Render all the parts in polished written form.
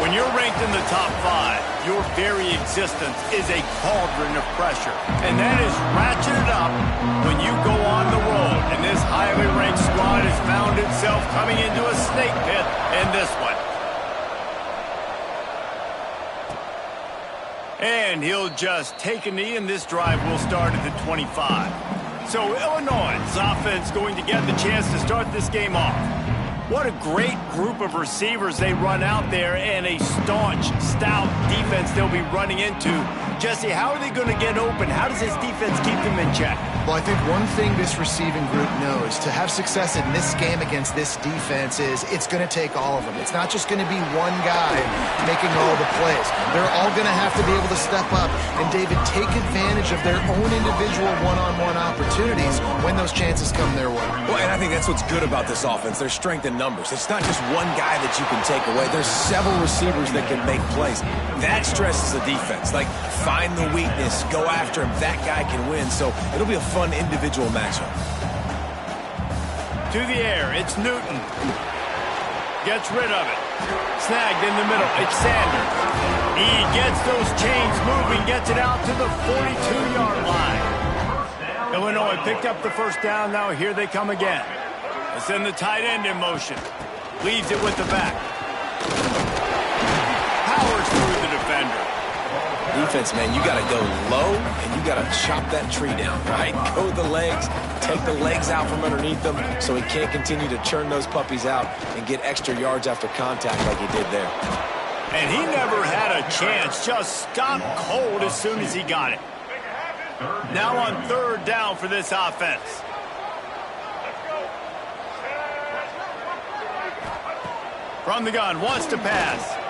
When you're ranked in the top 5, your very existence is a cauldron of pressure. And that is ratcheted up when you go on the road. And this highly ranked squad has found itself coming into a snake pit in this one. And he'll just take a knee, and this drive will start at the 25. So Illinois' offense going to get the chance to start this game off. What a great group of receivers they run out there, and a staunch, stout defense they'll be running into. Jesse, how are they going to get open? How does this defense keep them in check? Well, I think one thing this receiving group knows to have success in this game against this defense is it's going to take all of them. It's not just going to be one guy making all the plays. They're all going to have to be able to step up and, David, take advantage of their own individual one-on-one opportunities when those chances come their way. Well, and I think that's what's good about this offense. Their strength in numbers. It's not just one guy that you can take away. There's several receivers that can make plays. That stresses the defense. Like, find the weakness, go after him. That guy can win. So it'll be a fun individual matchup. To the air, it's Newton. Gets rid of it. Snagged in the middle, it's Sanders. He gets those chains moving, gets it out to the 42-yard line. Illinois picked up the first down, now here they come again. They send the tight end in motion. Leaves it with the back. Powers through the defender. Defense, man, you got to go low, and you got to chop that tree down, right? Go the legs, take the legs out from underneath them so he can't continue to churn those puppies out and get extra yards after contact like he did there. And he never had a chance, just stopped cold as soon as he got it. Now on third down for this offense. From the gun, wants to pass.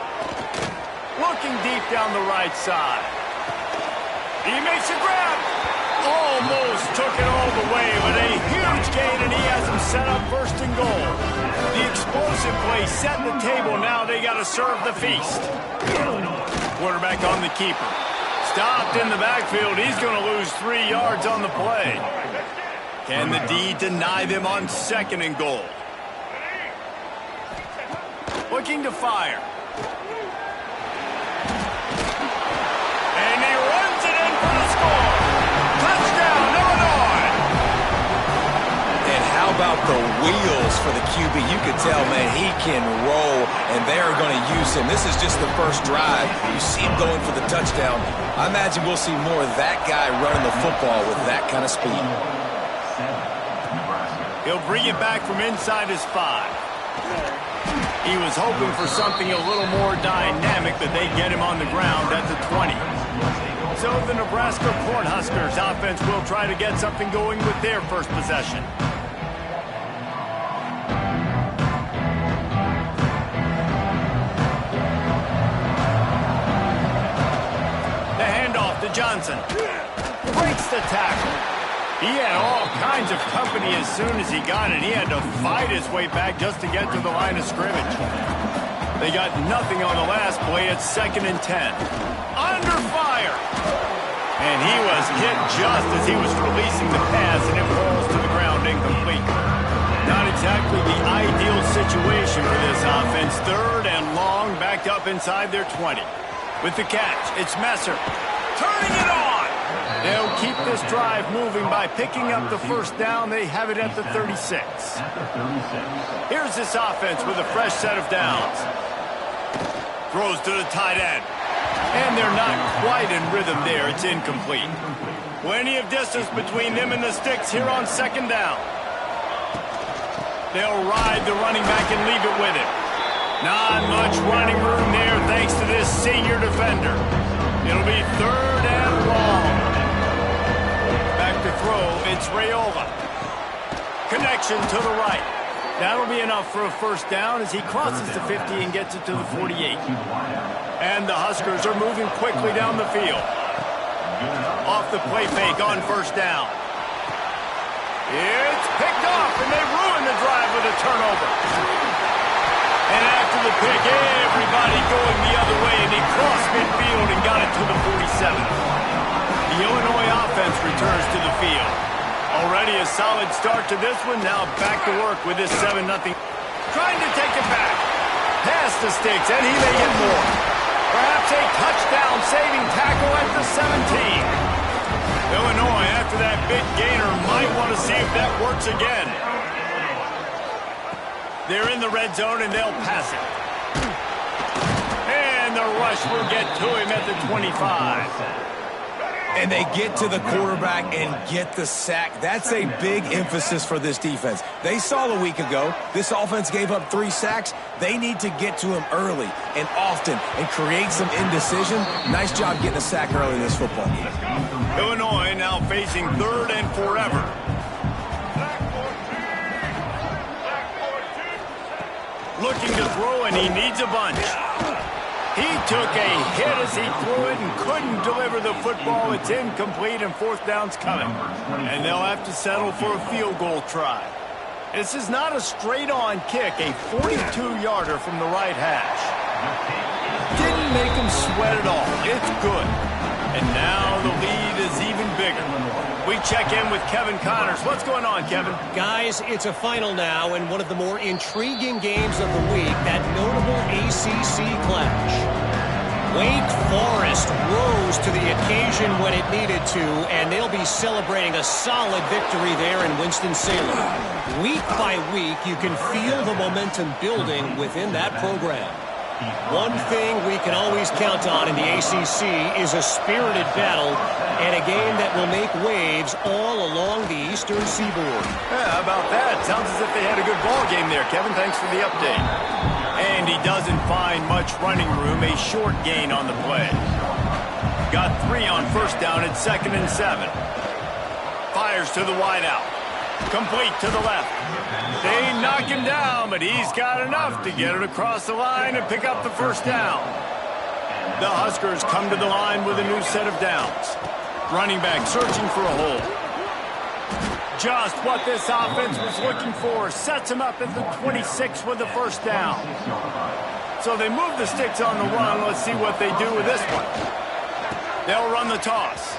Looking deep down the right side. He makes a grab. Almost took it all the way, but a huge gain, and he has him set up first and goal. The explosive play setting the table. Now they got to serve the feast. Quarterback on the keeper. Stopped in the backfield. He's going to lose 3 yards on the play. Can the D deny them on second and goal? Looking to fire. And he runs it in for the score. Touchdown, Illinois. And how about the wheels for the QB? You could tell, man, he can roll, and they're going to use him. This is just the first drive. You see him going for the touchdown. I imagine we'll see more of that guy running the football with that kind of speed. He'll bring it back from inside his 5. He was hoping for something a little more dynamic, but they get him on the ground at the 20. So the Nebraska Cornhuskers offense will try to get something going with their first possession. The handoff to Johnson. Breaks the tackle. He had all kinds of company as soon as he got it. He had to fight his way back just to get to the line of scrimmage. They got nothing on the last play. It's 2nd and 10. Under fire. And he was hit just as he was releasing the pass, and it falls to the ground incomplete. Not exactly the ideal situation for this offense. 3rd and long, backed up inside their 20. With the catch, it's Messer. Turning it on. They'll keep this drive moving by picking up the first down. They have it at the 36. Here's this offense with a fresh set of downs. Throws to the tight end. And they're not quite in rhythm there. It's incomplete. Plenty of distance between them and the sticks here on 2nd down. They'll ride the running back and leave it with him. Not much running room there thanks to this senior defender. It'll be 3rd and long. Back to throw, it's Raiola. Connection to the right. That'll be enough for a first down as he crosses the 50 and gets it to the 48. And the Huskers are moving quickly down the field. Off the play fake on first down. It's picked off, and they ruin the drive with a turnover. And after the pick, everybody going the other way, and he crossed midfield and got it to the 47. The Illinois offense returns to the field. Already a solid start to this one. Now back to work with this 7-0. Trying to take it back. past the sticks, and he may get more. Perhaps a touchdown-saving tackle at the 17. Illinois, after that big gainer, might want to see if that works again. They're in the red zone, and they'll pass it. And the rush will get to him at the 25. And they get to the quarterback and get the sack. That's a big emphasis for this defense. They saw a week ago, this offense gave up 3 sacks. They need to get to him early and often and create some indecision. Nice job getting a sack early in this football game. Illinois now facing 3rd and forever. Looking to throw, and he needs a bunch. He took a hit as he threw it and couldn't deliver the football. It's incomplete, and 4th down's coming. And they'll have to settle for a field goal try. This is not a straight-on kick, a 42-yarder from the right hash. Didn't make him sweat at all. It's good. And now the lead is even bigger. We check in with Kevin Connors. What's going on, Kevin? Guys, it's a final now in one of the more intriguing games of the week, that notable ACC clash. Wake Forest rose to the occasion when it needed to, and they'll be celebrating a solid victory there in Winston-Salem. Week by week, you can feel the momentum building within that program. One thing we can always count on in the ACC is a spirited battle and a game that will make waves all along the Eastern Seaboard. Yeah, how about that? Sounds as if they had a good ball game there, Kevin. Thanks for the update. And he doesn't find much running room, a short gain on the play. Got 3 on 1st down at 2nd and 7. Fires to the wideout. Complete to the left. They knock him down, but he's got enough to get it across the line and pick up the 1st down. The Huskers come to the line with a new set of downs. Running back searching for a hole. Just what this offense was looking for. Sets him up at the 26 with the 1st down. So they move the sticks on the run. Let's see what they do with this one. They'll run the toss.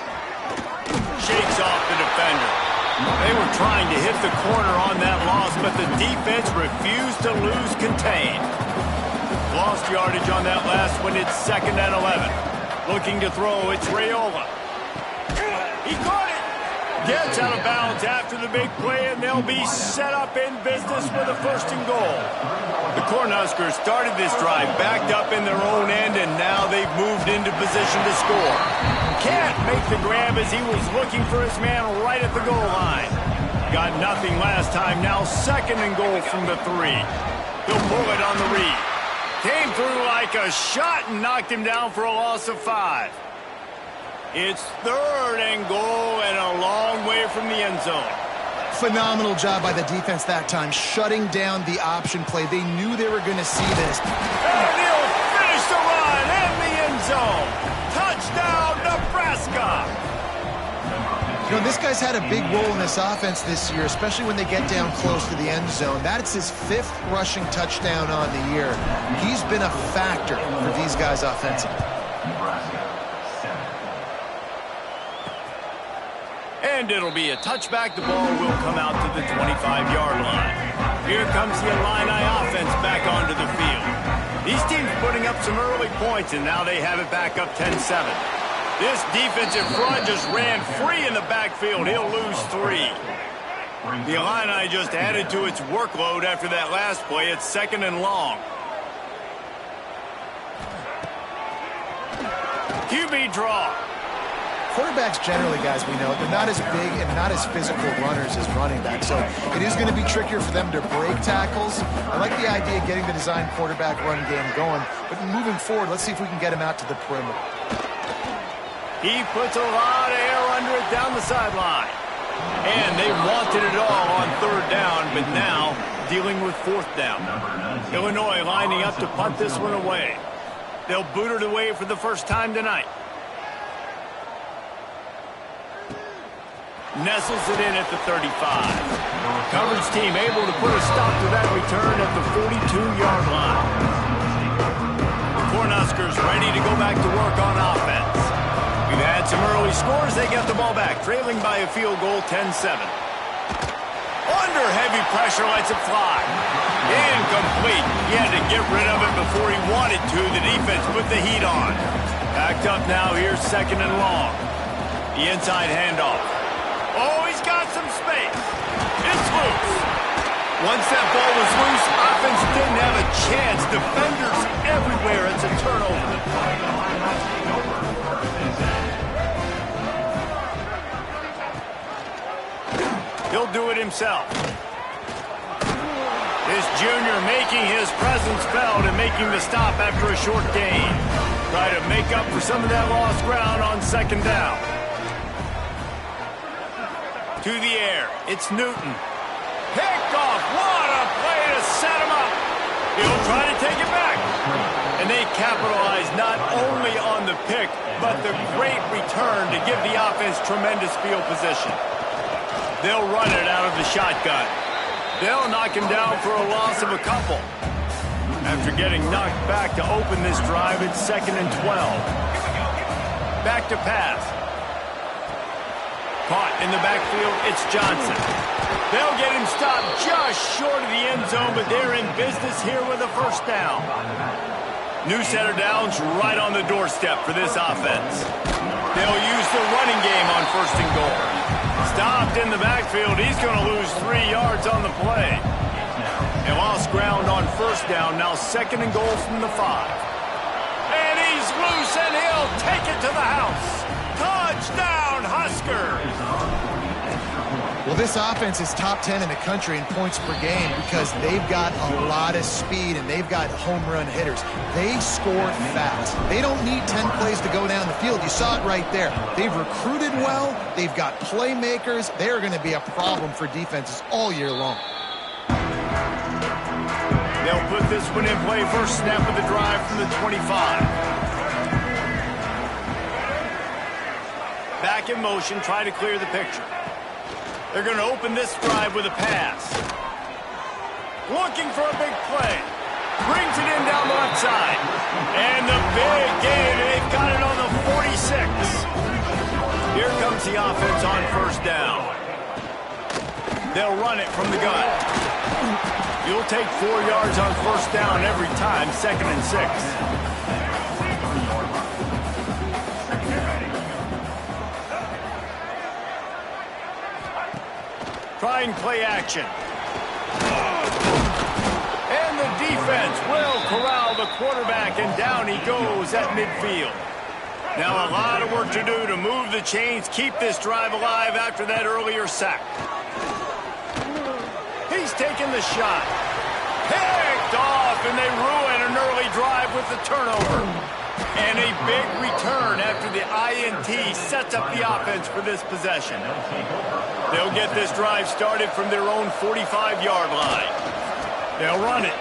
Shakes off the defender. They were trying to hit the corner on that loss, but the defense refused to lose contain. Lost yardage on that last one. It's 2nd and 11. Looking to throw, it's Raiola. He caught it. Gets out of bounds after the big play, and they'll be set up in business with a 1st and goal. The Cornhuskers started this drive backed up in their own end, and now they've moved into position to score. Can't make the grab as he was looking for his man right at the goal line. Got nothing last time. Now 2nd and goal from the 3. He'll pull it on the read. Came through like a shot and knocked him down for a loss of 5. It's 3rd and goal and a long way from the end zone. Phenomenal job by the defense that time, shutting down the option play. They knew they were going to see this. And he'll finish the run in the end zone. Touchdown, Nebraska! You know, this guy's had a big role in this offense this year, especially when they get down close to the end zone. That's his 5th rushing touchdown on the year. He's been a factor for these guys offensively. And it'll be a touchback. The ball will come out to the 25-yard line. Here comes the Illini offense back onto the field. These teams putting up some early points, and now they have it back up 10-7. This defensive front just ran free in the backfield. He'll lose 3. The Illini just added to its workload after that last play. It's 2nd and long. QB draw. Quarterbacks generally, guys, we know, they're not as big and not as physical runners as running backs, so it is going to be trickier for them to break tackles. I like the idea of getting the design quarterback run game going, but moving forward, let's see if we can get him out to the perimeter. He puts a lot of air under it down the sideline. And they wanted it all on 3rd down, but now dealing with 4th down. Illinois lining up to punt this one away. They'll boot it away for the first time tonight. Nestles it in at the 35. Coverage team able to put a stop to that return at the 42-yard line. The Cornhuskers ready to go back to work on offense. We've had some early scores. They get the ball back, trailing by a field goal 10-7. Under heavy pressure, lets it fly. Incomplete. He had to get rid of it before he wanted to. The defense put the heat on. Backed up now. Here's second and long. The inside handoff. Oh, he's got some space. It's loose. Once that ball was loose, offense didn't have a chance. Defenders everywhere. It's a turnover. He'll do it himself. This junior making his presence felt and making the stop after a short gain. Try to make up for some of that lost ground on second down. To the air. It's Newton. Picked off. What a play to set him up. He'll try to take it back. And they capitalize not only on the pick, but the great return to give the offense tremendous field position. They'll run it out of the shotgun. They'll knock him down for a loss of a couple. After getting knocked back to open this drive, it's 2nd and 12. Back to pass. Caught in the backfield, it's Johnson. They'll get him stopped just short of the end zone, but they're in business here with a first down. New set of downs right on the doorstep for this offense. They'll use the running game on 1st and goal. Stopped in the backfield. He's going to lose 3 yards on the play. They lost ground on 1st down. Now 2nd and goal from the 5. And he's loose, and he'll take it to the house. Touchdown, Huskers! Well, this offense is top 10 in the country in points per game because they've got a lot of speed and they've got home run hitters. They score fast. They don't need 10 plays to go down the field. You saw it right there. They've recruited well. They've got playmakers. They're going to be a problem for defenses all year long. They'll put this one in play. First snap of the drive from the 25. Back in motion, try to clear the picture. They're going to open this drive with a pass. Looking for a big play. Brings it in down the left side. And the big game, they've got it on the 46. Here comes the offense on 1st down. They'll run it from the gun. You'll take 4 yards on 1st down every time, 2nd and 6. Trying play action. And the defense will corral the quarterback, and down he goes at midfield. Now a lot of work to do to move the chains, keep this drive alive after that earlier sack. He's taking the shot. Picked off, and they ruin an early drive with the turnover. And a big return after the INT sets up the offense for this possession. They'll get this drive started from their own 45-yard line. They'll run it.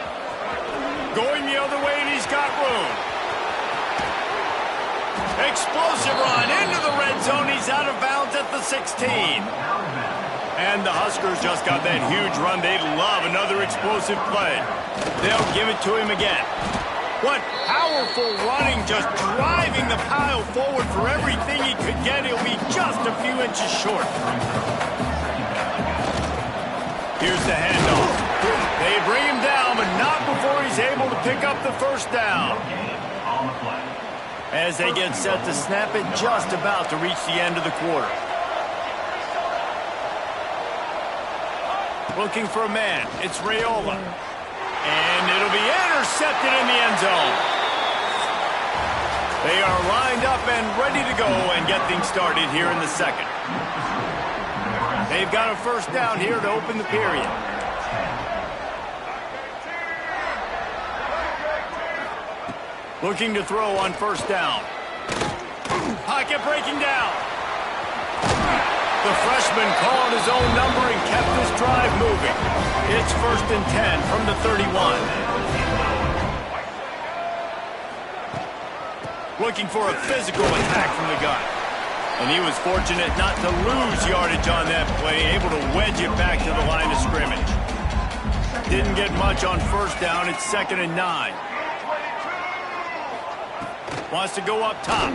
Going the other way, and he's got room. Explosive run into the red zone. He's out of bounds at the 16. And the Huskers just got that huge run. They'd love another explosive play. They'll give it to him again. What powerful running, just driving the pile forward for everything he could get. He'll be just a few inches short. Here's the handoff. They bring him down, but not before he's able to pick up the first down. As they get set to snap it, just about to reach the end of the quarter. Looking for a man. It's Raiola. And it'll be intercepted in the end zone. They are lined up and ready to go and get things started here in the 2nd. They've got a first down here to open the period. Looking to throw on 1st down. Pocket breaking down. The freshman called his own number and kept this drive moving. It's 1st and 10 from the 31. Looking for a physical attack from the gun. And he was fortunate not to lose yardage on that play, able to wedge it back to the line of scrimmage. Didn't get much on 1st down. It's 2nd and 9. Wants to go up top.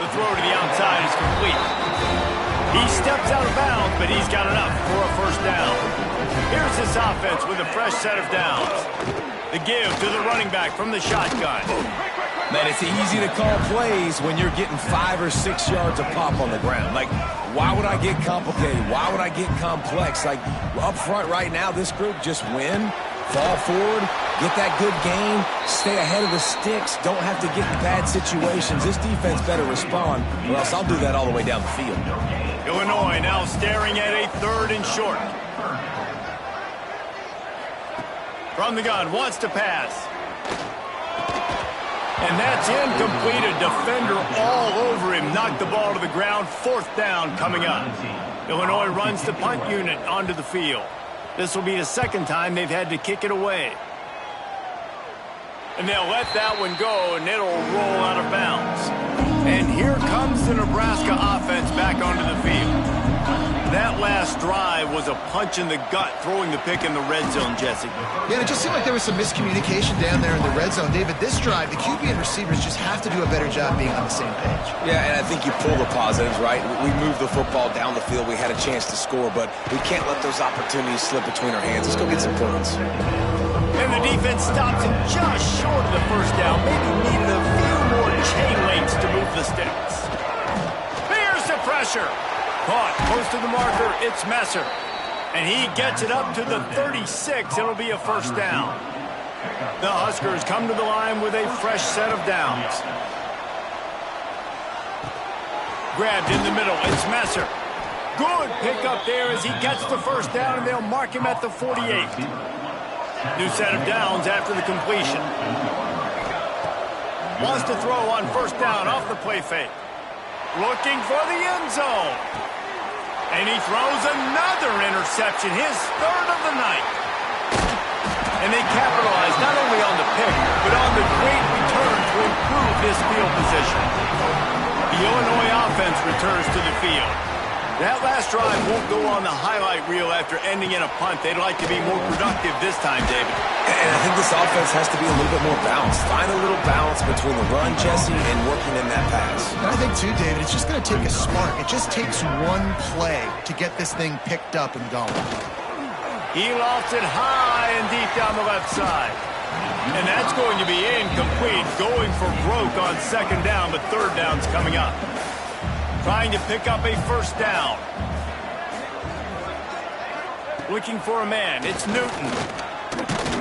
The throw to the outside is complete. He steps out of bounds, but he's got enough for a first down. Here's this offense with a fresh set of downs. The give to the running back from the shotgun. Man, it's easy to call plays when you're getting 5 or 6 yards of pop on the ground. Like, why would I get complicated? Why would I get complex? Like, up front right now, this group just win, fall forward, get that good gain, stay ahead of the sticks, don't have to get in bad situations. This defense better respond, or else I'll do that all the way down the field. Illinois now staring at a 3rd and short. From the gun, wants to pass. And that's incomplete. A defender all over him. Knocked the ball to the ground. 4th down coming up. Illinois runs the punt unit onto the field. This will be the 2nd time they've had to kick it away. And they'll let that one go, and it'll roll out of bounds. And here comes the Nebraska offense back onto the field. That last drive was a punch in the gut, throwing the pick in the red zone, Jesse. Yeah, and it just seemed like there was some miscommunication down there in the red zone. David, this drive, the QB and receivers just have to do a better job being on the same page. Yeah, and I think you pull the positives, right? We moved the football down the field. We had a chance to score, but we can't let those opportunities slip between our hands. Let's go get some points. And the defense stops him just short of the first down. Maybe needed a few more chain links to move the sticks. Here's the pressure. Caught close to the marker, it's Messer. And he gets it up to the 36. It'll be a first down. The Huskers come to the line with a fresh set of downs. Grabbed in the middle, it's Messer. Good pickup there as he gets the first down, and they'll mark him at the 48. New set of downs after the completion. Wants to throw on first down off the play fake. Looking for the end zone. And he throws another interception, his 3rd of the night. And they capitalize not only on the pick, but on the great return to improve this field position. The Illinois offense returns to the field. That last drive won't go on the highlight reel after ending in a punt. They'd like to be more productive this time, David. And I think this offense has to be a little bit more balanced. Find a little balance between the run, Jesse, and working in that pass. And I think, too, David, it's just going to take a spark. It just takes one play to get this thing picked up and going. He lofts it high and deep down the left side. And that's going to be incomplete. Going for broke on 2nd down, but 3rd down's coming up. Trying to pick up a first down. Looking for a man. It's Newton.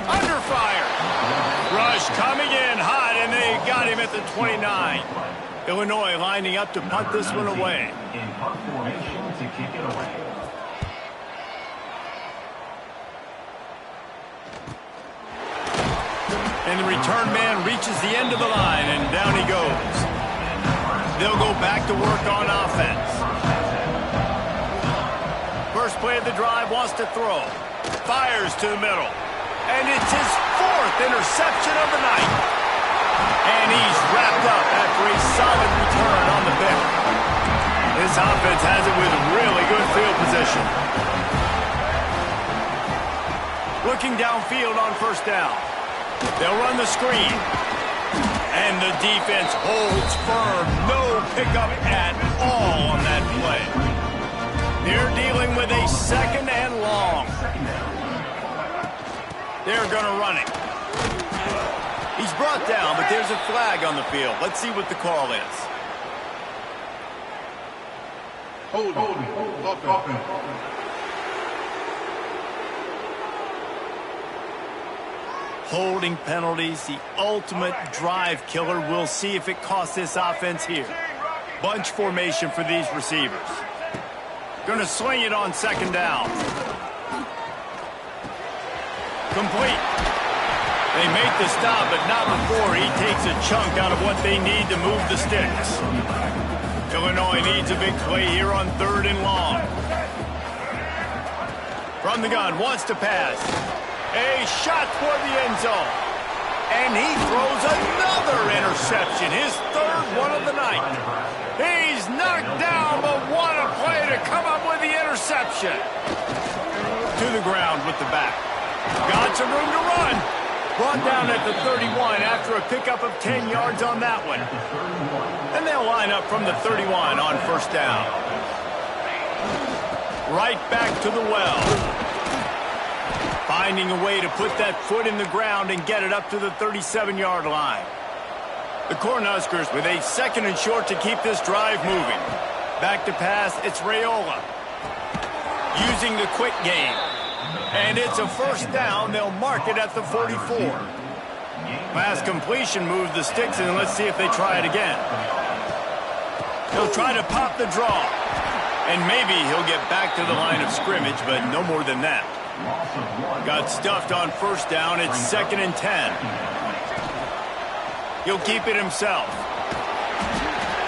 Under fire. Rush coming in hot, and they got him at the 29. Illinois lining up to punt this one away. In punt formation to kick it away. And the return man reaches the end of the line, and down he goes. They'll go back to work on offense. First play of the drive, wants to throw. Fires to the middle. And it's his 4th interception of the night. And he's wrapped up after a solid return on the pick. This offense has it with really good field position. Looking downfield on first down. They'll run the screen. And the defense holds firm. No pickup at all on that play. They're dealing with a 2nd and long. They're going to run it. He's brought down, but there's a flag on the field. Let's see what the call is. Holding penalties, the ultimate drive killer. We'll see if it costs this offense here. Bunch formation for these receivers. Going to swing it on 2nd down. Complete. They make the stop, but not before he takes a chunk out of what they need to move the sticks. Illinois needs a big play here on 3rd and long. From the gun, wants to pass. A shot toward the end zone. And he throws another interception, his 3rd one of the night. He's knocked down, but what a play to come up with the interception. To the ground with the back. Got some room to run. Brought down at the 31 after a pickup of 10 yards on that one. And they'll line up from the 31 on first down. Right back to the well. Finding a way to put that foot in the ground and get it up to the 37-yard line. The Cornhuskers with a 2nd and short to keep this drive moving. Back to pass, it's Raiola. Using the quick game. And it's a first down. They'll mark it at the 44. Pass completion moves the sticks, and let's see if they try it again. He'll try to pop the draw. And maybe he'll get back to the line of scrimmage, but no more than that. Got stuffed on first down. It's 2nd and 10. He'll keep it himself.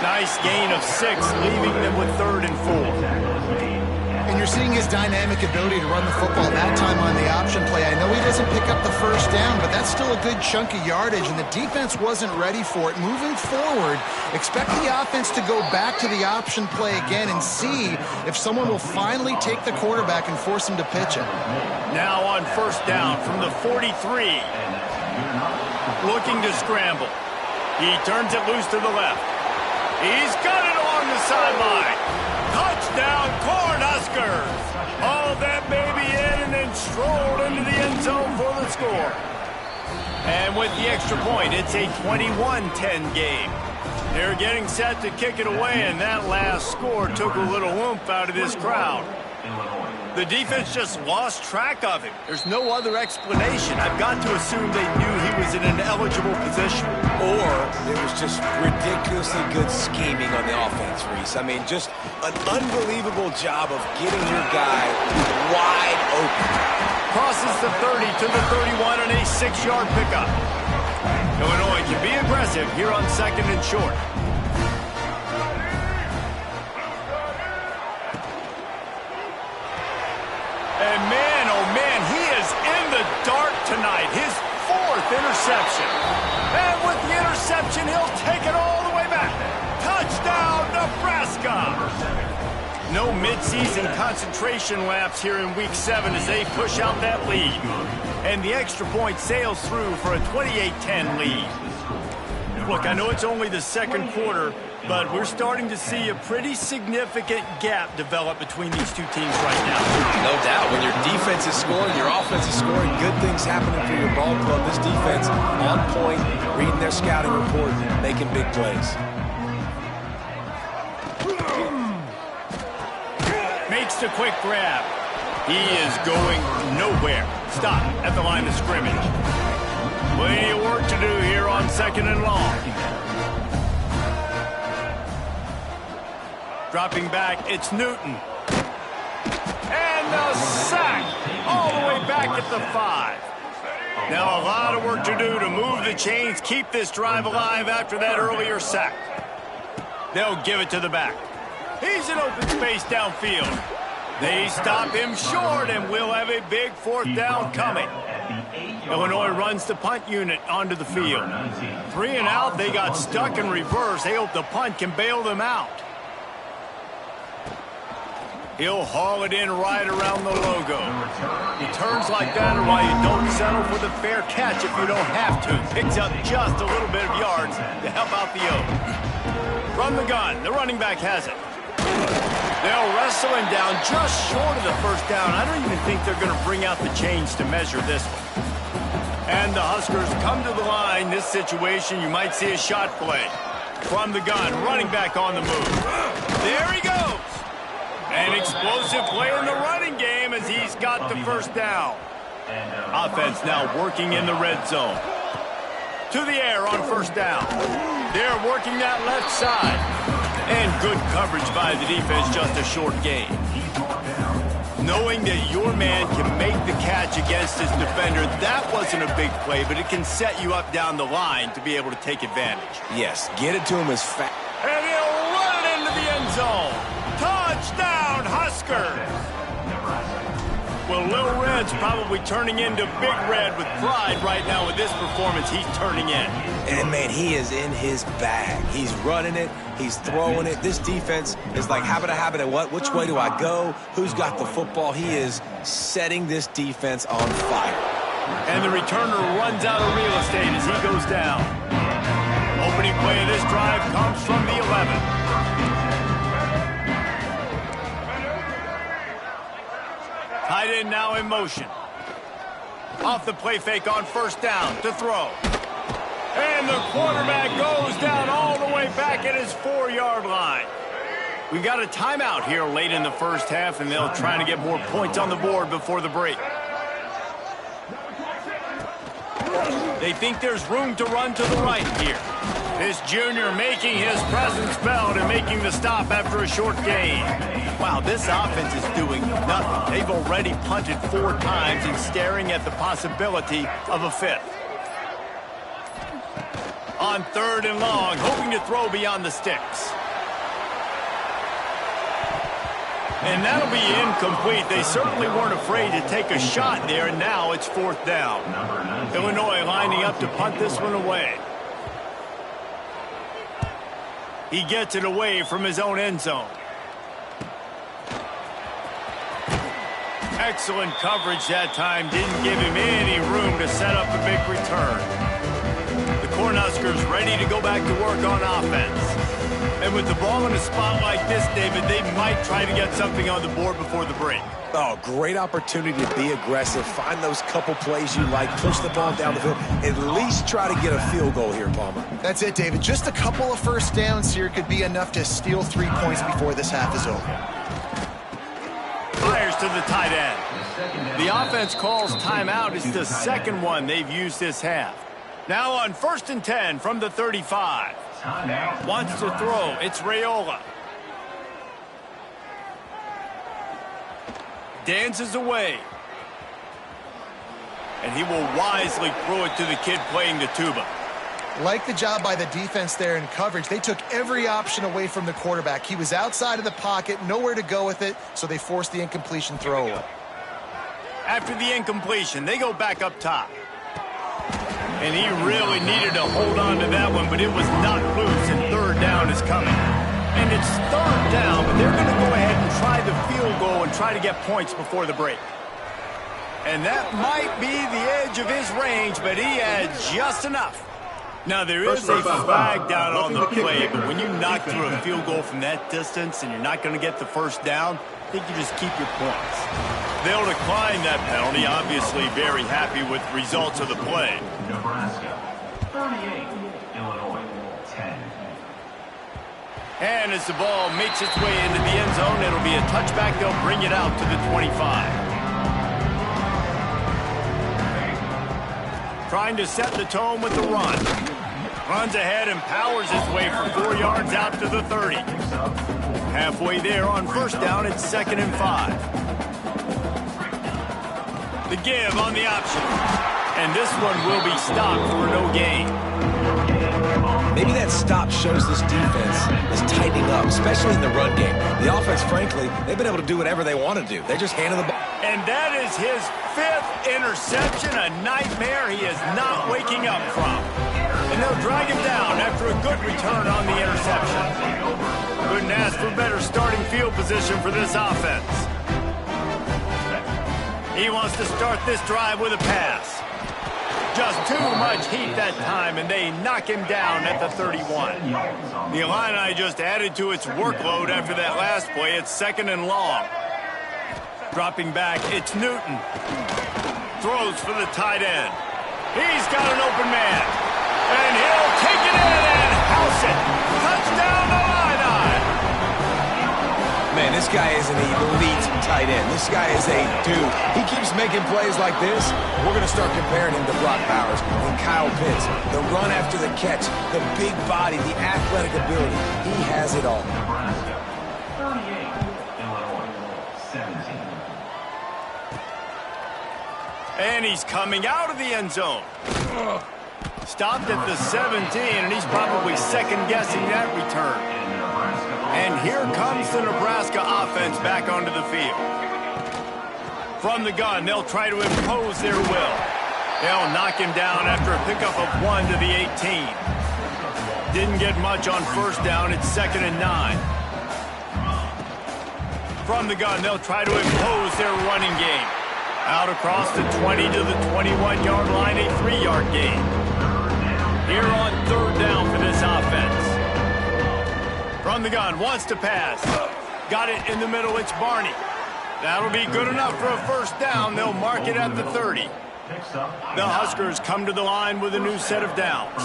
Nice gain of 6, leaving them with 3rd and 4. And you're seeing his dynamic ability to run the football that time on the option play. I know he doesn't pick up the first down, but that's still a good chunk of yardage, and the defense wasn't ready for it. Moving forward, expect the offense to go back to the option play again and see if someone will finally take the quarterback and force him to pitch it. Now on first down from the 43. Looking to scramble. He turns it loose to the left. He's got it along the sideline. Touchdown, Cornhuskers! Hauled that baby in and then strolled into the end zone for the score. And with the extra point, it's a 21-10 game. They're getting set to kick it away, and that last score took a little oomph out of this crowd. The defense just lost track of him. There's no other explanation. I've got to assume they knew he was in an eligible position. Or it was just ridiculously good scheming on the offense, Reese. I mean, just an unbelievable job of getting your guy wide open. Crosses the 30 to the 31 on a 6-yard pickup. Illinois can be aggressive here on 2nd and short. And man, oh man, he is in the dark tonight. His 4th interception. And with the interception, he'll take it all the way back. Touchdown, Nebraska! No midseason concentration laps here in Week 7 as they push out that lead. And the extra point sails through for a 28-10 lead. Look, I know it's only the 2nd quarter, but we're starting to see a pretty significant gap develop between these two teams right now. No doubt. When your defense is scoring, your offense is scoring, good things happening for your ball club. This defense on point, reading their scouting report, making big plays. Makes the quick grab. He is going nowhere. Stop at the line of scrimmage. Plenty of work to do here on 2nd and long. Dropping back, it's Newton. And the sack all the way back at the 5. Now a lot of work to do to move the chains, keep this drive alive after that earlier sack. They'll give it to the back. He's in open space downfield. They stop him short, and we'll have a big 4th down coming. Illinois runs the punt unit onto the field. 3 and out, they got stuck in reverse. They hope the punt can bail them out. He'll haul it in right around the logo. He turns like that, or why you don't settle for the fair catch if you don't have to. Picks up just a little bit of yards to help out the Oak. From the gun, the running back has it. They'll wrestle him down just short of the first down. I don't even think they're going to bring out the chains to measure this one. And the Huskers come to the line. This situation, you might see a shot play. From the gun, running back on the move. There he goes. An explosive play in the running game as he's got the first down. Offense now working in the red zone. To the air on first down. They're working that left side. And good coverage by the defense, just a short gain. Knowing that your man can make the catch against his defender, that wasn't a big play, but it can set you up down the line to be able to take advantage. Yes, get it to him as fast. And he'll run it into the end zone. Touchdown, Huskers! Well, Little Red's probably turning into Big Red with pride right now with this performance he's turning in. And, man, he is in his bag. He's running it. He's throwing it. This defense is like, habit, and what? Which way do I go? Who's got the football? He is setting this defense on fire. And the returner runs out of real estate as he goes down. Opening play of this drive comes from the 11. Tight end now in motion. Off the play fake on first down to throw. And the quarterback goes down all the way back at his 4-yard line. We've got a timeout here late in the first half, and they'll try to get more points on the board before the break. They think there's room to run to the right here. This junior making his presence felt and making the stop after a short gain. Wow, this offense is doing nothing. They've already punted 4 times and staring at the possibility of a 5th. On 3rd and long, hoping to throw beyond the sticks. And that'll be incomplete. They certainly weren't afraid to take a shot there, and now it's 4th down. Illinois lining up to punt this one away. He gets it away from his own end zone. Excellent coverage that time. Didn't give him any room to set up a big return. The Cornhuskers ready to go back to work on offense. And with the ball in a spot like this, David, they might try to get something on the board before the break. Oh, great opportunity to be aggressive. Find those couple plays you like. Push the ball down the field. At least try to get a field goal here, Palmer. That's it, David. Just a couple of first downs here could be enough to steal 3 points before this half is over. Fires to the tight end. The offense calls timeout. It's the second one they've used this half. Now on 1st and 10 from the 35. Wants to throw. It's Raiola. Dances away. And he will wisely throw it to the kid playing the tuba. Like the job by the defense there in coverage. They took every option away from the quarterback. He was outside of the pocket, nowhere to go with it, so they forced the incompletion throw. After the incompletion, they go back up top. And he really needed to hold on to that one, but it was not loose, and 3rd down is coming. And it's 3rd down, but they're going to go ahead and try the field goal and try to get points before the break. And that might be the edge of his range, but he had just enough. Now, there is a flag down on the play, but when you knock through a field goal from that distance and you're not going to get the first down, I think you just keep your points. They'll decline that penalty, obviously very happy with the results of the play. Nebraska 38, Illinois 10. And as the ball makes its way into the end zone, it'll be a touchback. They'll bring it out to the 25. Trying to set the tone with the run. Runs ahead and powers his way for 4 yards out to the 30. Halfway there on 1st down, it's 2nd and 5. The give on the option. And this one will be stopped for no gain. Maybe that stop shows this defense is tightening up, especially in the run game. The offense, frankly, they've been able to do whatever they want to do. They just handed the ball. And that is his 5th interception, a nightmare he is not waking up from. And they'll drag him down after a good return on the interception. Couldn't ask for better starting field position for this offense. He wants to start this drive with a pass. Just too much heat that time, and they knock him down at the 31. The Illini just added to its workload after that last play. It's 2nd and long. Dropping back, it's Newton. Throws for the tight end. He's got an open man. And he'll take it in and house it. Touchdown Illini. Man, this guy is an elite tight end. This guy is a dude. He keeps making plays like this. We're going to start comparing him to Brock Bowers and Kyle Pitts. The run after the catch, the big body, the athletic ability. He has it all. Nebraska 38, Illinois 17. And he's coming out of the end zone. Stopped at the 17, and he's probably second-guessing that return. And here comes the Nebraska offense back onto the field. From the gun, they'll try to impose their will. They'll knock him down after a pickup of 1 to the 18. Didn't get much on 1st down. It's 2nd and 9. From the gun, they'll try to impose their running game. Out across the 20 to the 21-yard line, a 3-yard gain. Here on 3rd down for this offense. From the gun, wants to pass. Got it in the middle, it's Barney. That'll be good enough for a first down. They'll mark it at the 30. The Huskers come to the line with a new set of downs.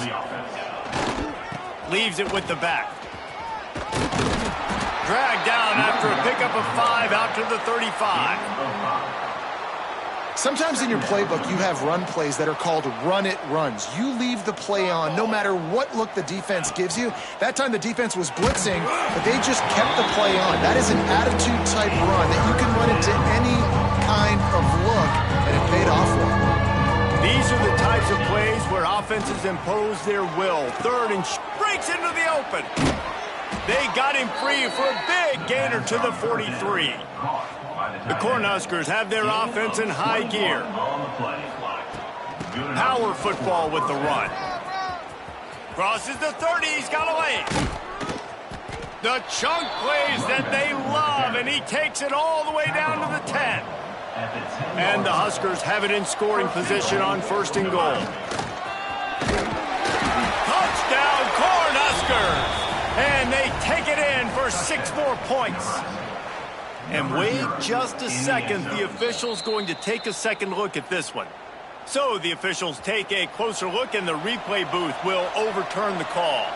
Leaves it with the back. Dragged down after a pickup of 5 out to the 35. Sometimes in your playbook, you have run plays that are called run-it runs. You leave the play on no matter what look the defense gives you. That time the defense was blitzing, but they just kept the play on. That is an attitude-type run that you can run into any kind of look, and it paid off for them. These are the types of plays where offenses impose their will. Third and breaks into the open. They got him free for a big gainer to the 43. The Cornhuskers have their offense in high gear. Power football with the run. Crosses the 30, he's got a lane. The chunk plays that they love, and he takes it all the way down to the 10. And the Huskers have it in scoring position on first and goal. Touchdown, Cornhuskers! And they take it in for 6 more points. And wait just a second, the official's going to take a second look at this one. So the officials take a closer look, and the replay booth will overturn the call.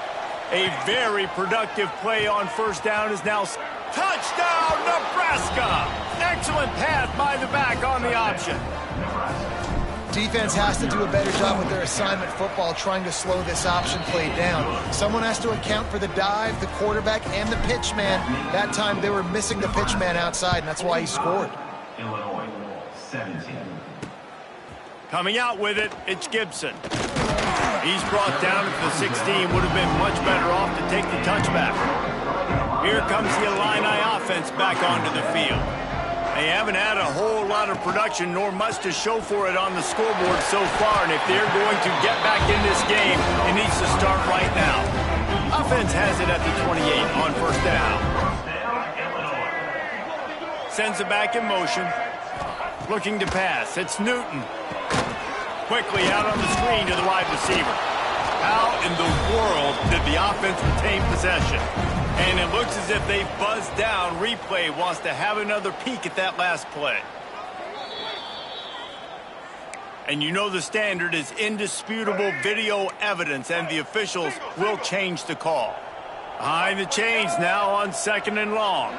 A very productive play on first down is now touchdown, Nebraska! Excellent pass by the back on the option. Defense has to do a better job with their assignment football, trying to slow this option play down. Someone has to account for the dive, the quarterback, and the pitch man. That time they were missing the pitch man outside, and that's why he scored. Illinois, 17. Coming out with it, it's Gibson. He's brought down at the 16, would have been much better off to take the touchback. Here comes the Illini offense back onto the field. They haven't had a whole lot of production, nor much to show for it on the scoreboard so far, and if they're going to get back in this game, it needs to start right now. Offense has it at the 28 on first down. Sends it back in motion. Looking to pass. It's Newton. Quickly out on the screen to the wide receiver. How in the world did the offense retain possession? And it looks as if they buzzed down. Replay wants to have another peek at that last play. And you know the standard is indisputable video evidence, and the officials will change the call. Behind the chains now on second and long.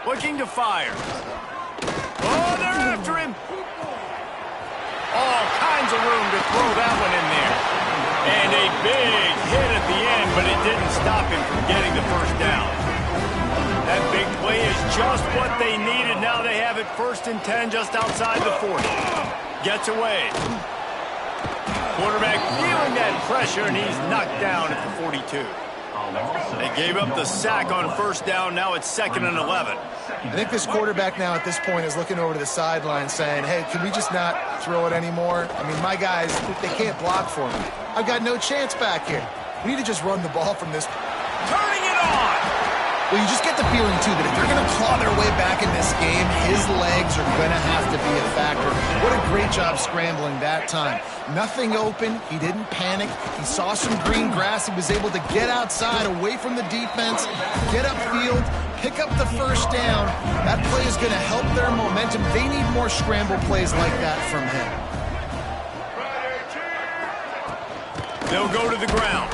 Looking to fire. Oh, they're after him. All kinds of room to throw that one in there. And a big hit at the end, but it didn't stop him from getting the first down. That big play is just what they needed. Now they have it 1st and 10 just outside the 40. Gets away. Quarterback feeling that pressure, and he's knocked down at the 42. They gave up the sack on first down. Now it's 2nd and 11. I think this quarterback now at this point is looking over to the sideline saying, hey, can we just not throw it anymore? I mean, my guys, they can't block for me. I've got no chance back here. We need to just run the ball from this. Turning it on! Well, you just get the feeling, too, that if they're going to claw their way back in this game, his legs are going to have to be a factor. What a great job scrambling that time. Nothing open. He didn't panic. He saw some green grass. He was able to get outside, away from the defense, get upfield, pick up the first down. That play is going to help their momentum. They need more scramble plays like that from him. They'll go to the ground.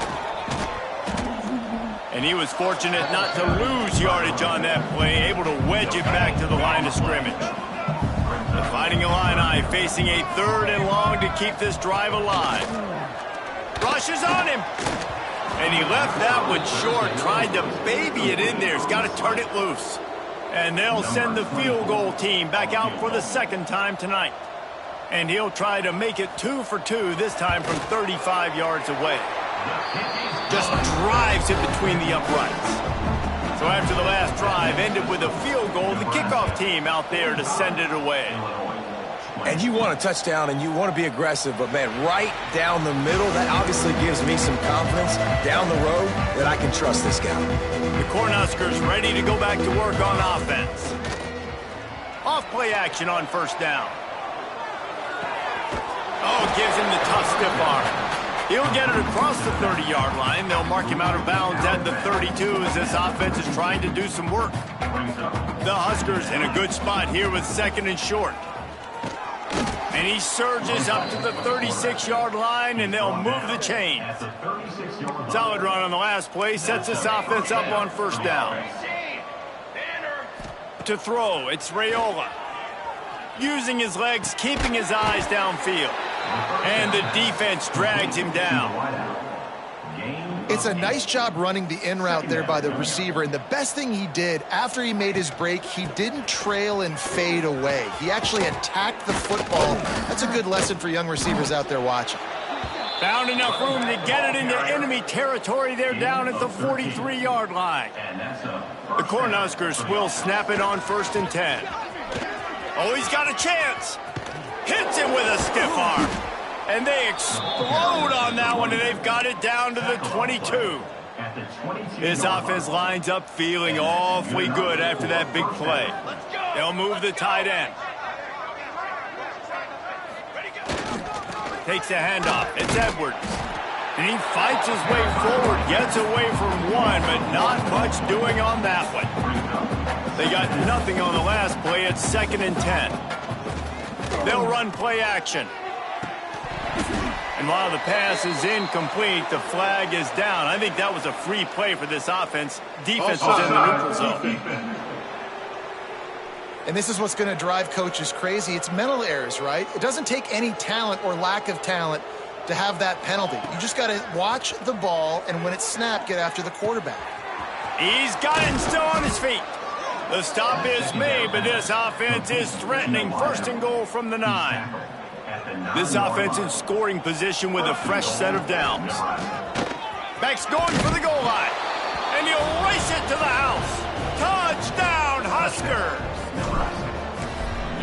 And he was fortunate not to lose yardage on that play, able to wedge it back to the line of scrimmage. The Fighting Illini facing a 3rd and long to keep this drive alive. Rushes on him. And he left that one short, tried to baby it in there. He's got to turn it loose. And they'll send the field goal team back out for the 2nd time tonight. And he'll try to make it 2 for 2, this time from 35 yards away. Just drives it between the uprights. So after the last drive ended with a field goal, the kickoff team out there to send it away. And you want a touchdown and you want to be aggressive, but man, right down the middle, that obviously gives me some confidence down the road that I can trust this guy. The Cornhuskers ready to go back to work on offense. Off play action on first down. Oh, gives him the tough stiff arm. He'll get it across the 30-yard line. They'll mark him out of bounds at the 32 as this offense is trying to do some work. The Huskers in a good spot here with 2nd and short. And he surges up to the 36-yard line, and they'll move the chains. Solid run on the last play. Sets this offense up on 1st down. To throw, it's Raiola. Using his legs, keeping his eyes downfield. And the defense drags him down. It's a nice job running the in route there by the receiver, and the best thing he did after he made his break, he didn't trail and fade away. He actually attacked the football. That's a good lesson for young receivers out there watching. Found enough room to get it into enemy territory. They're down at the 43-yard line. The Cornhuskers will snap it on 1st and 10. Oh, he's got a chance. Hits him with a stiff arm. And they explode on that one, and they've got it down to the 22. This offense lines up feeling awfully good after that big play. They'll move the tight end. Takes the handoff. It's Edwards. And he fights his way forward, gets away from one, but not much doing on that one. They got nothing on the last play. It's 2nd and 10. They'll run play action. And while the pass is incomplete, the flag is down. I think that was a free play for this offense. Defense was in the neutral zone. And this is what's going to drive coaches crazy. It's mental errors, right? It doesn't take any talent or lack of talent to have that penalty. You just got to watch the ball, and when it's snapped, get after the quarterback. He's got it still on his feet. The stop is made, but this offense is threatening 1st and goal from the 9. This offense in scoring position with a fresh set of downs. Back's going for the goal line. And he'll race it to the house. Touchdown, Huskers!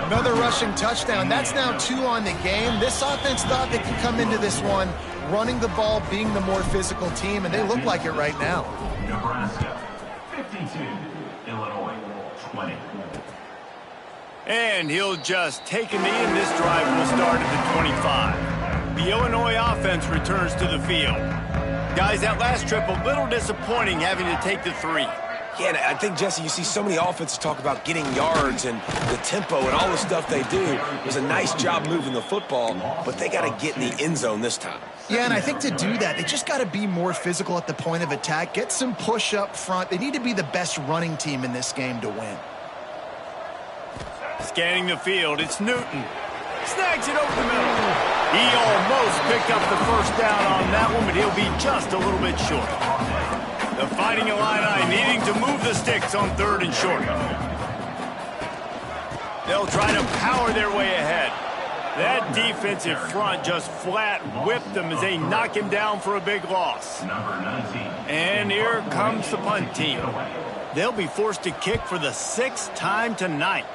Another rushing touchdown. That's now 2 on the game. This offense thought they could come into this one running the ball, being the more physical team, and they look like it right now. Nebraska 52, Illinois 20. And he'll just take a knee, and this drive will start at the 25. The Illinois offense returns to the field. Guys, that last trip, a little disappointing having to take the 3. Yeah, and I think, Jesse, you see so many offenses talk about getting yards and the tempo and all the stuff they do. It was a nice job moving the football, but they got to get in the end zone this time. Yeah, and I think to do that, they just got to be more physical at the point of attack, get some push up front. They need to be the best running team in this game to win. Scanning the field, it's Newton. Snags it over the middle. He almost picked up the 1st down on that one, but he'll be just a little bit short. The Fighting Illini needing to move the sticks on 3rd and short. They'll try to power their way ahead. That defensive front just flat whipped them as they knock him down for a big loss. And here comes the punt team. They'll be forced to kick for the 6th time tonight.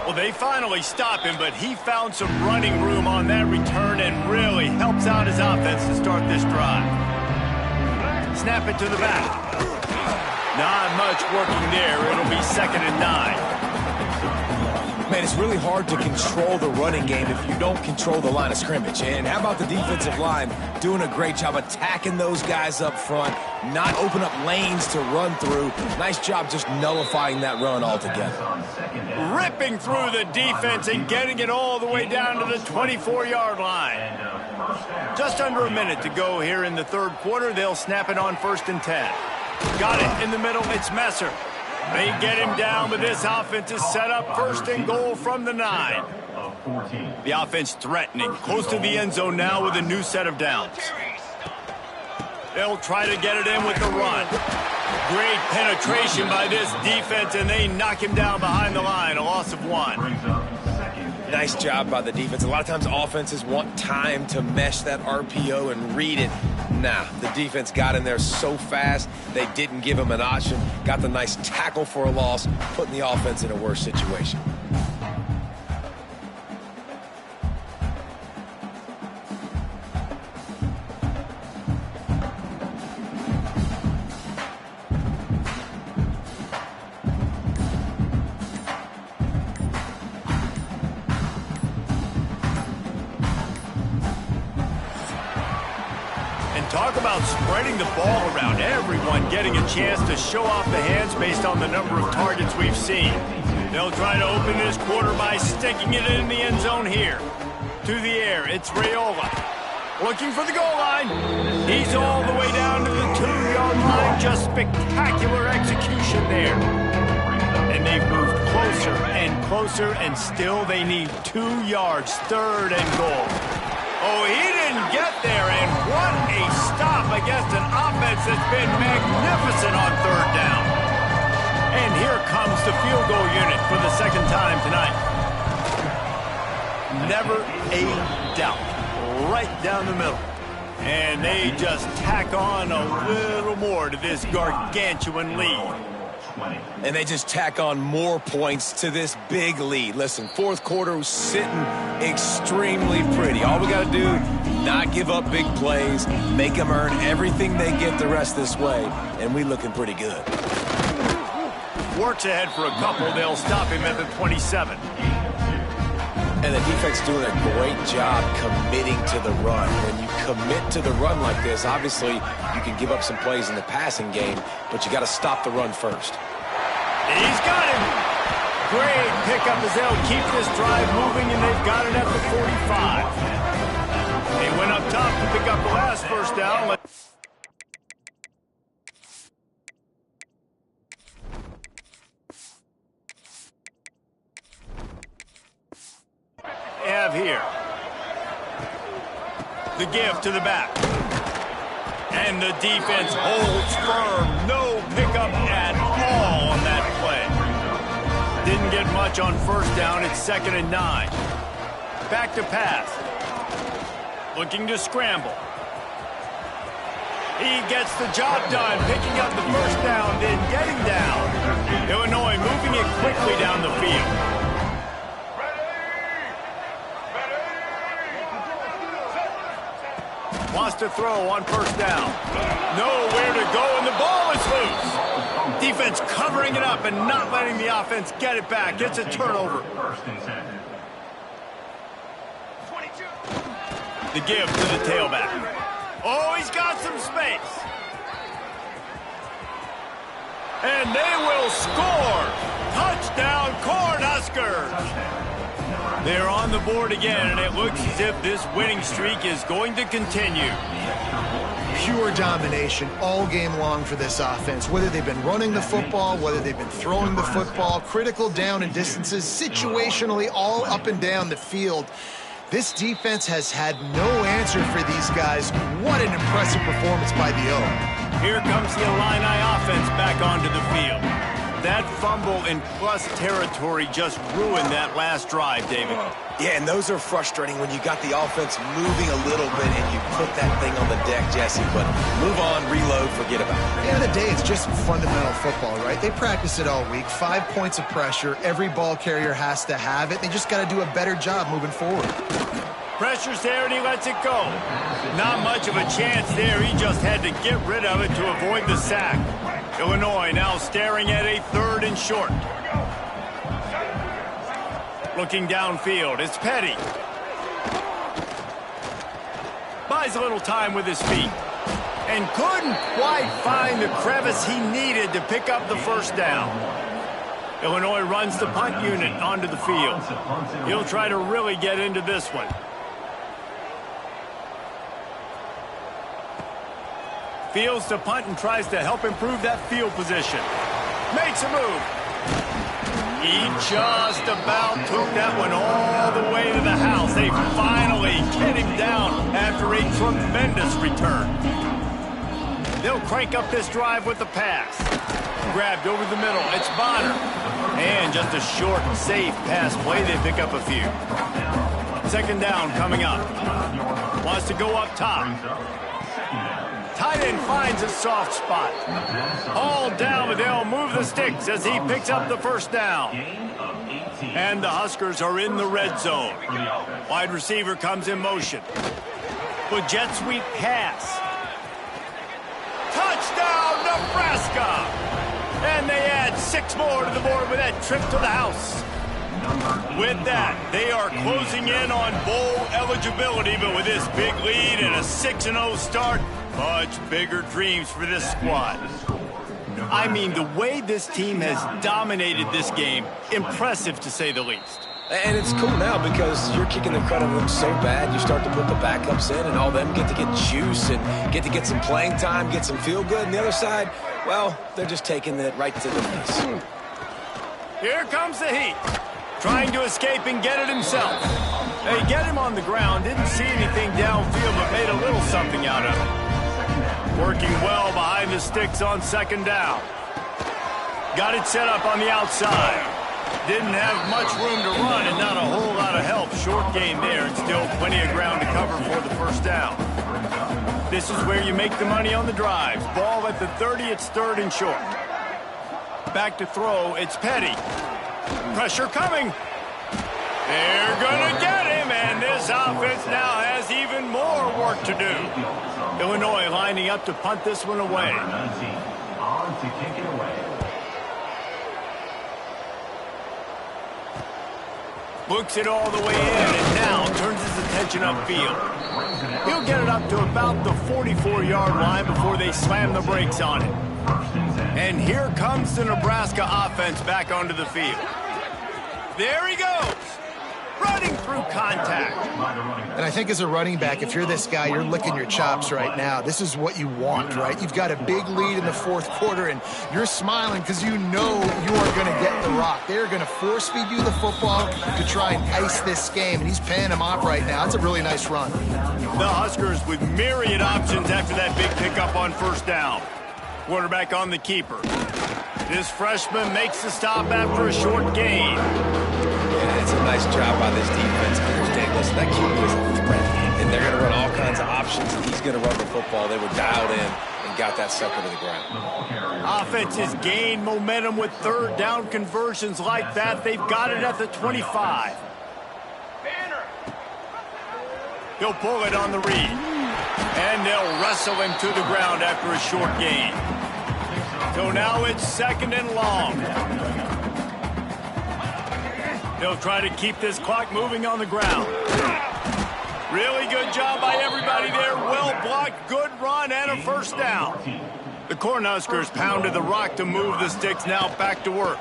Well, they finally stop him, but he found some running room on that return and really helps out his offense to start this drive. Snap it to the back. Not much working there. It'll be 2nd and 9. Man, it's really hard to control the running game if you don't control the line of scrimmage. And how about the defensive line doing a great job attacking those guys up front, not open up lanes to run through. Nice job just nullifying that run altogether. Ripping through the defense and getting it all the way down to the 24-yard line. Just under a minute to go here in the 3rd quarter. They'll snap it on 1st and 10. Got it in the middle. It's Messer. They get him down, but this offense is set up 1st and goal from the 9. The offense threatening, close to the end zone now with a new set of downs. They'll try to get it in with the run. Great penetration by this defense, and they knock him down behind the line, a loss of 1. Nice job by the defense. A lot of times offenses want time to mesh that RPO and read it. Nah, the defense got in there so fast, they didn't give him an option. Got the nice tackle for a loss, putting the offense in a worse situation. Talk about spreading the ball around. Everyone getting a chance to show off the hands based on the number of targets we've seen. They'll try to open this quarter by sticking it in the end zone here. To the air, it's Raiola. Looking for the goal line. He's all the way down to the 2-yard line. Just spectacular execution there. And they've moved closer and closer, and still they need 2 yards, 3rd and goal. Oh, he didn't get there, and what a stop against an offense that's been magnificent on 3rd down. And here comes the field goal unit for the 2nd time tonight. Never a doubt. Right down the middle. And they just tack on a little more to this gargantuan lead. And they just tack on more points to this big lead. Listen, 4th quarter was sitting extremely pretty. All we got to do, not give up big plays, make them earn everything they get the rest this way, and we looking pretty good. Works ahead for a couple. They'll stop him at the 27. And the defense doing a great job committing to the run. When you commit to the run like this, obviously you can give up some plays in the passing game, but you got to stop the run first. He's got him. Great pickup as they'll keep this drive moving, and they've got it at the 45. They went up top to pick up the last 1st down. Have here. The give to the back. And the defense holds firm. No pickup at all on that play. Didn't get much on 1st down. It's 2nd and 9. Back to pass. Looking to scramble. He gets the job done, picking up the 1st down, then getting down. Illinois moving it quickly down the field. Wants to throw on 1st down. Nowhere to go, and the ball is loose. Defense covering it up and not letting the offense get it back. It's a turnover. The give to the tailback. Oh, he's got some space. And they will score. Touchdown, Cornhuskers. They're on the board again, and it looks as if this winning streak is going to continue. Pure domination all game long for this offense. Whether they've been running the football, whether they've been throwing the football, critical down and distances, situationally all up and down the field. This defense has had no answer for these guys. What an impressive performance by the O. Here comes the Illini offense back onto the field. That fumble in plus territory just ruined that last drive, David. Yeah, and those are frustrating when you got the offense moving a little bit and you put that thing on the deck, Jesse. But move on, reload, forget about it. At the end of the day, it's just fundamental football, right? They practice it all week. 5 points of pressure. Every ball carrier has to have it. They just got to do a better job moving forward. Pressure's there, and he lets it go. Not much of a chance there. He just had to get rid of it to avoid the sack. Illinois now staring at a 3rd and short. Looking downfield, it's Petty. Buys a little time with his feet. And couldn't quite find the crevice he needed to pick up the 1st down. Illinois runs the punt unit onto the field. He'll try to really get into this one. Fields to punt and tries to help improve that field position. Makes a move. He just about took that one all the way to the house. They finally get him down after a tremendous return. They'll crank up this drive with the pass. Grabbed over the middle. It's Bonner. And just a short, safe pass play. They pick up a few. 2nd down coming up. Wants to go up top. Tight end finds a soft spot. All down, but they'll move the sticks as he picks up the 1st down. And the Huskers are in the red zone. Wide receiver comes in motion. With jet sweep pass. Touchdown, Nebraska! And they add 6 more to the board with that trip to the house. With that, they are closing in on bowl eligibility, but with this big lead and a 6-0 start, Much bigger dreams for this squad. I mean, the way this team has dominated this game, impressive to say the least. And it's cool now because you're kicking the crud out of them so bad, you start to put the backups in, and all them get to get juice and get to get some playing time, get some feel good. And the other side, well, they're just taking it right to the face. Here comes the heat. Trying to escape and get it himself. They get him on the ground, didn't see anything downfield, but made a little something out of it. Working well behind the sticks on second down. Got it set up on the outside. Didn't have much room to run and not a whole lot of help. Short gain there and still plenty of ground to cover for the first down. This is where you make the money on the drives. Ball at the 30, it's third and short. Back to throw, it's Petty. Pressure coming. They're going to get him, and this offense now has even more work to do. Illinois lining up to punt this one away. On to kick it away. Looks it all the way in, and now turns his attention upfield. He'll get it up to about the 44-yard line before they slam the brakes on it. And here comes the Nebraska offense back onto the field. There he goes, running through contact. And I think as a running back, if you're this guy, you're licking your chops right now. This is what you want, right? You've got a big lead in the fourth quarter, and you're smiling because you know you are going to get the rock. They're going to force feed you the football to try and ice this game, and he's paying him off right now. It's a really nice run. The Huskers with myriad options after that big pickup on first down. Quarterback on the keeper. This freshman makes the stop after a short gain. Yeah, it's a nice job by this defense. Understand, listen, that QB is a threat, and they're going to run all kinds of options, and he's going to run the football. They were dialed in and got that sucker to the ground. Offenses gain momentum with third down conversions like that. They've got it at the 25. He'll pull it on the read. And they'll wrestle him to the ground after a short gain. So now it's second and long. They'll try to keep this clock moving on the ground. Really good job by everybody there. Well blocked, good run, and a first down. The Cornhuskers pounded the rock to move the sticks, now back to work.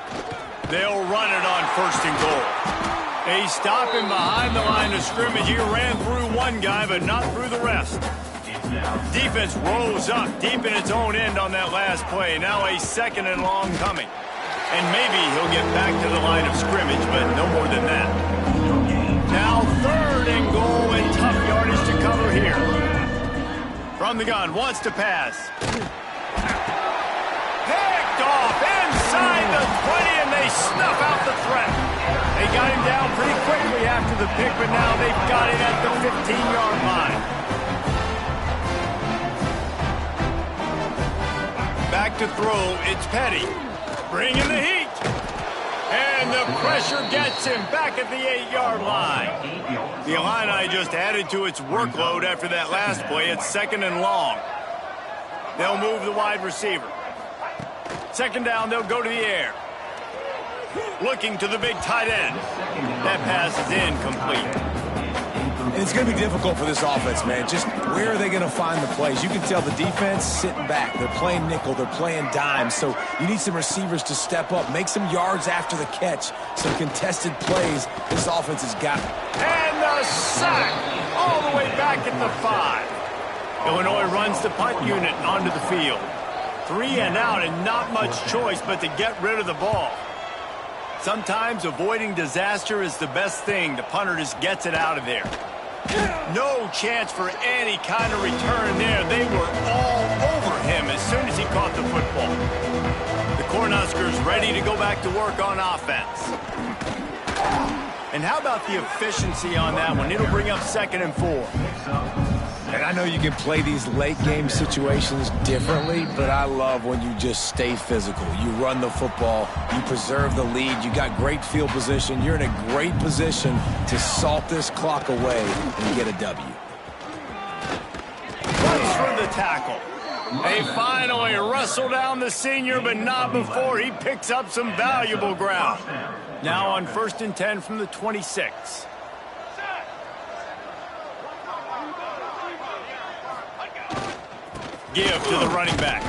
They'll run it on first and goal. They stop him behind the line of scrimmage. He ran through one guy, but not through the rest. Defense rolls up deep in its own end on that last play. Now a second and long coming. And maybe he'll get back to the line of scrimmage, but no more than that. Now third and goal and tough yardage to cover here. From the gun, wants to pass. Picked off inside the 20, and they snuff out the threat. They got him down pretty quickly after the pick, but now they've got him at the 15-yard line. Back to throw, it's Petty. Bringing the heat. And the pressure gets him back at the 8-yard line. The Illini just added to its workload after that last play. It's second and long. They'll move the wide receiver. Second down, they'll go to the air. Looking to the big tight end. That pass is incomplete. And it's going to be difficult for this offense, man. Just where are they going to find the plays? You can tell the defense sitting back. They're playing nickel. They're playing dime. So you need some receivers to step up, make some yards after the catch, some contested plays. This offense has got it. And the sack all the way back at the 5. Illinois runs the punt unit onto the field. 3 and out and not much choice but to get rid of the ball. Sometimes avoiding disaster is the best thing. The punter just gets it out of there. No chance for any kind of return there. They were all over him as soon as he caught the football. The Cornhuskers ready to go back to work on offense. And how about the efficiency on that one? It'll bring up second and 4. And I know you can play these late-game situations differently, but I love when you just stay physical. You run the football, you preserve the lead, you got great field position, you're in a great position to salt this clock away and get a W. Runs for the tackle. They finally wrestle down the senior, but not before he picks up some valuable ground. Now on 1st and 10 from the 26. Give to the running back.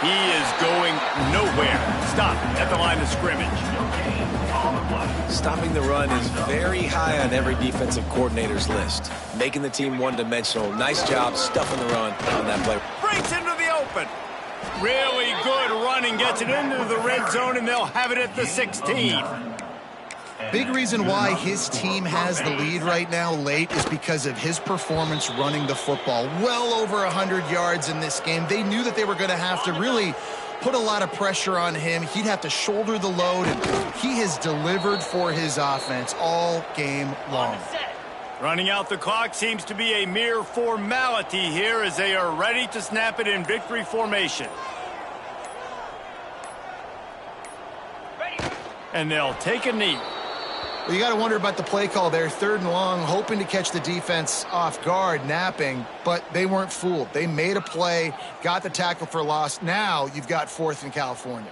He is going nowhere. Stop at the line of scrimmage. Stopping the run is very high on every defensive coordinator's list. Making the team one-dimensional. Nice job stuffing the run on that play. Breaks into the open. Really good running. Gets it into the red zone, and they'll have it at the 16. Big reason why his team has the lead right now late is because of his performance running the football. Well over 100 yards in this game. They knew that they were going to have to really put a lot of pressure on him. He'd have to shoulder the load, and he has delivered for his offense all game long. Running out the clock seems to be a mere formality here as they are ready to snap it in victory formation. And they'll take a knee. Well, you got to wonder about the play call there. 3rd and long, hoping to catch the defense off guard, napping, but they weren't fooled. They made a play, got the tackle for loss. Now you've got 4th in California.